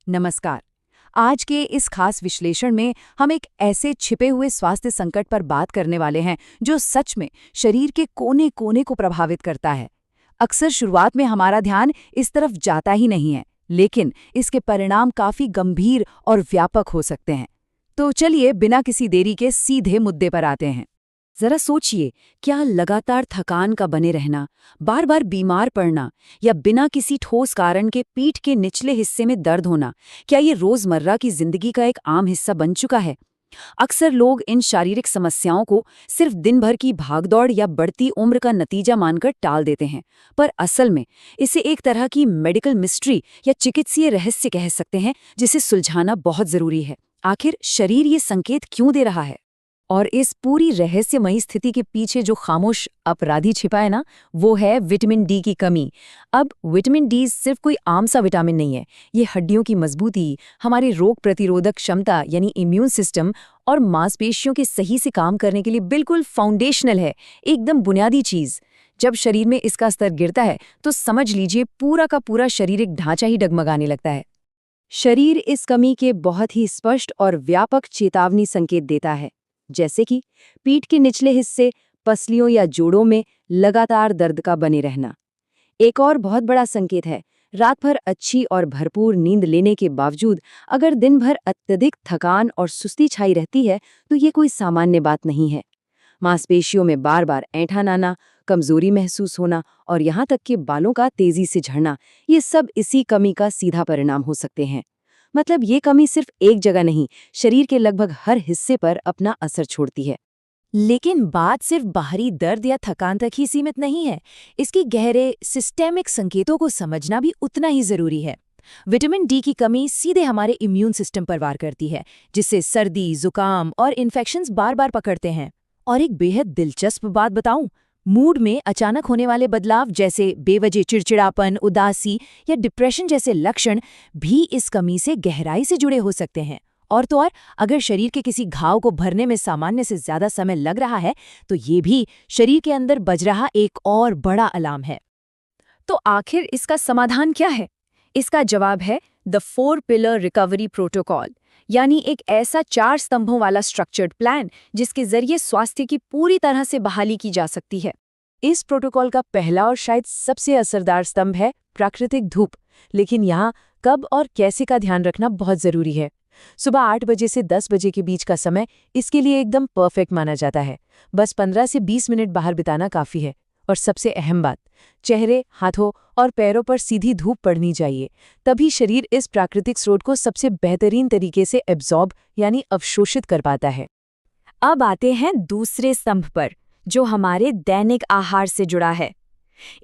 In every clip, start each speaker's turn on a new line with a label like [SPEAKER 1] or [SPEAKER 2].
[SPEAKER 1] नमस्कार। आज के इस खास विश्लेषण में हम एक ऐसे छिपे हुए स्वास्थ्य संकट पर बात करने वाले हैं जो सच में शरीर के कोने कोने को प्रभावित करता है। अक्सर शुरुआत में हमारा ध्यान इस तरफ जाता ही नहीं है, लेकिन इसके परिणाम काफी गंभीर और व्यापक हो सकते हैं। तो चलिए बिना किसी देरी के सीधे मुद्दे पर आते हैं। जरा सोचिए, क्या लगातार थकान का बने रहना, बार बार बीमार पड़ना या बिना किसी ठोस कारण के पीठ के निचले हिस्से में दर्द होना, क्या ये रोजमर्रा की जिंदगी का एक आम हिस्सा बन चुका है? अक्सर लोग इन शारीरिक समस्याओं को सिर्फ दिन भर की भागदौड़ या बढ़ती उम्र का नतीजा मानकर टाल देते हैं, पर असल में इसे एक तरह की मेडिकल मिस्ट्री या चिकित्सीय रहस्य कह सकते हैं, जिसे सुलझाना बहुत जरूरी है। आखिर शरीर ये संकेत क्यों दे रहा है? और इस पूरी रहस्यमयी स्थिति के पीछे जो खामोश अपराधी छिपा है ना, वो है विटामिन डी की कमी। अब विटामिन डी सिर्फ कोई आम सा विटामिन नहीं है। ये हड्डियों की मजबूती, हमारी रोग प्रतिरोधक क्षमता यानी इम्यून सिस्टम और मांसपेशियों के सही से काम करने के लिए बिल्कुल फाउंडेशनल है, एकदम बुनियादी चीज। जब शरीर में इसका स्तर गिरता है तो समझ लीजिए पूरा का पूरा शारीरिक ढांचा ही डगमगाने लगता है। शरीर इस कमी के बहुत ही स्पष्ट और व्यापक चेतावनी संकेत देता है, जैसे कि पीठ के निचले हिस्से, पसलियों या जोड़ों में लगातार दर्द का बने रहना। एक और बहुत बड़ा संकेत है, रात भर अच्छी और भरपूर नींद लेने के बावजूद अगर दिन भर अत्यधिक थकान और सुस्ती छाई रहती है तो ये कोई सामान्य बात नहीं है। मांसपेशियों में बार बार ऐंठन आना, कमजोरी महसूस होना और यहाँ तक कि बालों का तेजी से झड़ना, ये सब इसी कमी का सीधा परिणाम हो सकते हैं। मतलब ये कमी सिर्फ एक जगह नहीं, शरीर के लगभग हर हिस्से पर अपना असर छोड़ती है। लेकिन बात सिर्फ बाहरी दर्द या थकान तक ही सीमित नहीं है। इसकी गहरे सिस्टेमिक संकेतों को समझना भी उतना ही जरूरी है। विटामिन डी की कमी सीधे हमारे इम्यून सिस्टम पर वार करती है, जिससे सर्दी, जुकाम और इन्फेक्शंस बार बार पकड़ते हैं। और एक बेहद दिलचस्प बात बताऊं, मूड में अचानक होने वाले बदलाव जैसे बेवजह चिड़चिड़ापन, उदासी या डिप्रेशन जैसे लक्षण भी इस कमी से गहराई से जुड़े हो सकते हैं। और तो और अगर शरीर के किसी घाव को भरने में सामान्य से ज्यादा समय लग रहा है तो ये भी शरीर के अंदर बज रहा एक और बड़ा अलार्म है। तो आखिर इसका समाधान क्या है? इसका जवाब है द 4 पिलर रिकवरी प्रोटोकॉल, यानी एक ऐसा 4 स्तंभों वाला स्ट्रक्चर्ड प्लान जिसके जरिए स्वास्थ्य की पूरी तरह से बहाली की जा सकती है। इस प्रोटोकॉल का पहला और शायद सबसे असरदार स्तंभ है प्राकृतिक धूप। लेकिन यहाँ कब और कैसे का ध्यान रखना बहुत जरूरी है। सुबह 8 बजे से 10 बजे के बीच का समय इसके लिए एकदम परफेक्ट माना जाता है। बस 15 से 20 मिनट बाहर बिताना काफी है। और सबसे अहम बात, चेहरे, हाथों और पैरों पर सीधी धूप पड़नी चाहिए, तभी शरीर इस प्राकृतिक स्रोत को सबसे बेहतरीन तरीके से एब्जॉर्ब यानी अवशोषित कर पाता है। अब आते हैं दूसरे स्तंभ पर, जो हमारे दैनिक आहार से जुड़ा है।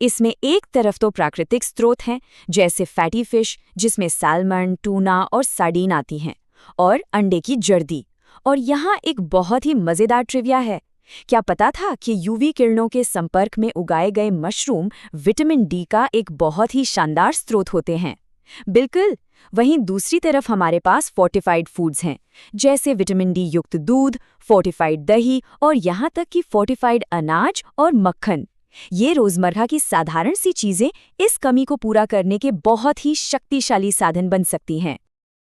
[SPEAKER 1] इसमें एक तरफ तो प्राकृतिक स्रोत हैं, जैसे फैटी फिश जिसमें सैल्मन, टूना और सार्डीन आती हैं, और अंडे की जर्दी। और यहाँ एक बहुत ही मजेदार ट्रिविया है। क्या पता था कि यूवी किरणों के संपर्क में उगाए गए मशरूम विटामिन डी का एक बहुत ही शानदार स्रोत होते हैं? बिल्कुल। वहीं दूसरी तरफ हमारे पास फोर्टिफाइड फूड्स हैं, जैसे विटामिन डी युक्त दूध, फोर्टिफाइड दही और यहाँ तक कि फोर्टिफाइड अनाज और मक्खन। ये रोजमर्रा की साधारण सी चीजें इस कमी को पूरा करने के बहुत ही शक्तिशाली साधन बन सकती हैं।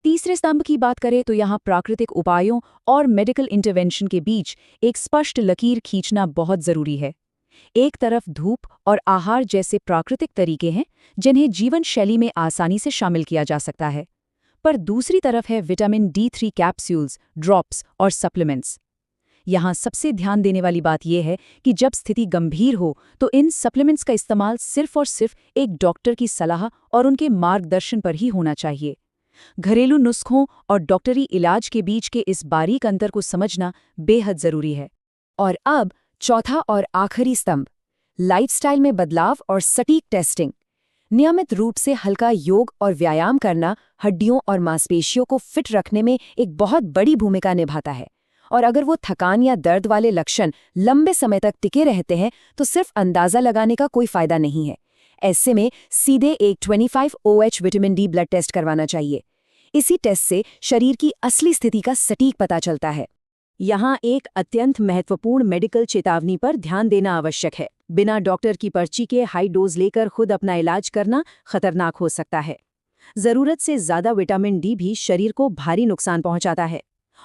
[SPEAKER 1] तीसरे स्तंभ की बात करें तो यहाँ प्राकृतिक उपायों और मेडिकल इंटरवेंशन के बीच एक स्पष्ट लकीर खींचना बहुत जरूरी है। एक तरफ धूप और आहार जैसे प्राकृतिक तरीके हैं जिन्हें जीवन शैली में आसानी से शामिल किया जा सकता है, पर दूसरी तरफ है विटामिन D3 कैप्सूल्स, ड्रॉप्स और सप्लीमेंट्स। यहाँ सबसे ध्यान देने वाली बात यह है कि जब स्थिति गंभीर हो तो इन सप्लीमेंट्स का इस्तेमाल सिर्फ और सिर्फ एक डॉक्टर की सलाह और उनके मार्गदर्शन पर ही होना चाहिए। घरेलू नुस्खों और डॉक्टरी इलाज के बीच के इस बारीक अंतर को समझना बेहद जरूरी है। और अब चौथा और आखिरी स्तंभ, लाइफस्टाइल में बदलाव और सटीक टेस्टिंग। नियमित रूप से हल्का योग और व्यायाम करना हड्डियों और मांसपेशियों को फिट रखने में एक बहुत बड़ी भूमिका निभाता है। और अगर वो थकान या दर्द वाले लक्षण लंबे समय तक टिके रहते हैं तो सिर्फ अंदाजा लगाने का कोई फायदा नहीं है। ऐसे में सीधे एक 25OH vitamin D blood test करवाना चाहिए। इसी टेस्ट से शरीर की असली स्थिति का सटीक पता चलता है। यहाँ एक अत्यंत महत्वपूर्ण मेडिकल चेतावनी पर ध्यान देना आवश्यक है। बिना डॉक्टर की पर्ची के हाई डोज लेकर खुद अपना इलाज करना खतरनाक हो सकता है।
[SPEAKER 2] ज़रूरत से ज़्यादा विटामिन डी भी शरीर को भारी नुकसान पहुंचाता है।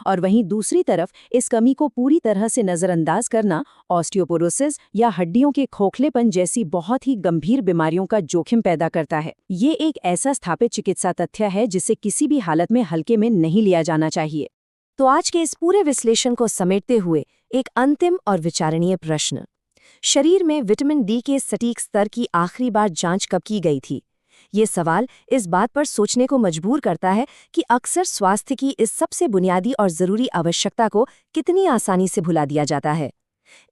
[SPEAKER 2] और वहीं दूसरी तरफ इस कमी को पूरी तरह से नज़रअंदाज करना ऑस्टियोपोरोसिस या हड्डियों के खोखलेपन जैसी बहुत ही गंभीर बीमारियों का जोखिम पैदा करता है। ये एक ऐसा स्थापित चिकित्सा तथ्य है जिसे किसी भी हालत में हल्के में नहीं लिया जाना चाहिए।
[SPEAKER 3] तो आज के इस पूरे विश्लेषण को समेटते हुए एक अंतिम और विचारणीय प्रश्न। शरीर में विटामिन डी के सटीक स्तर की आखिरी बार जांच कब की गई थी? ये सवाल इस बात पर सोचने को मजबूर करता है कि अक्सर स्वास्थ्य की इस सबसे बुनियादी और ज़रूरी आवश्यकता को कितनी आसानी से भुला दिया जाता है।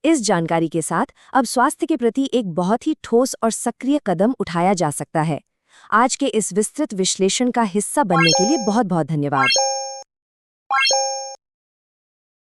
[SPEAKER 3] इस जानकारी के साथ अब स्वास्थ्य के प्रति एक बहुत ही ठोस और सक्रिय कदम उठाया जा सकता है। आज के इस विस्तृत विश्लेषण का हिस्सा बनने के लिए बहुत बहुत धन्यवाद।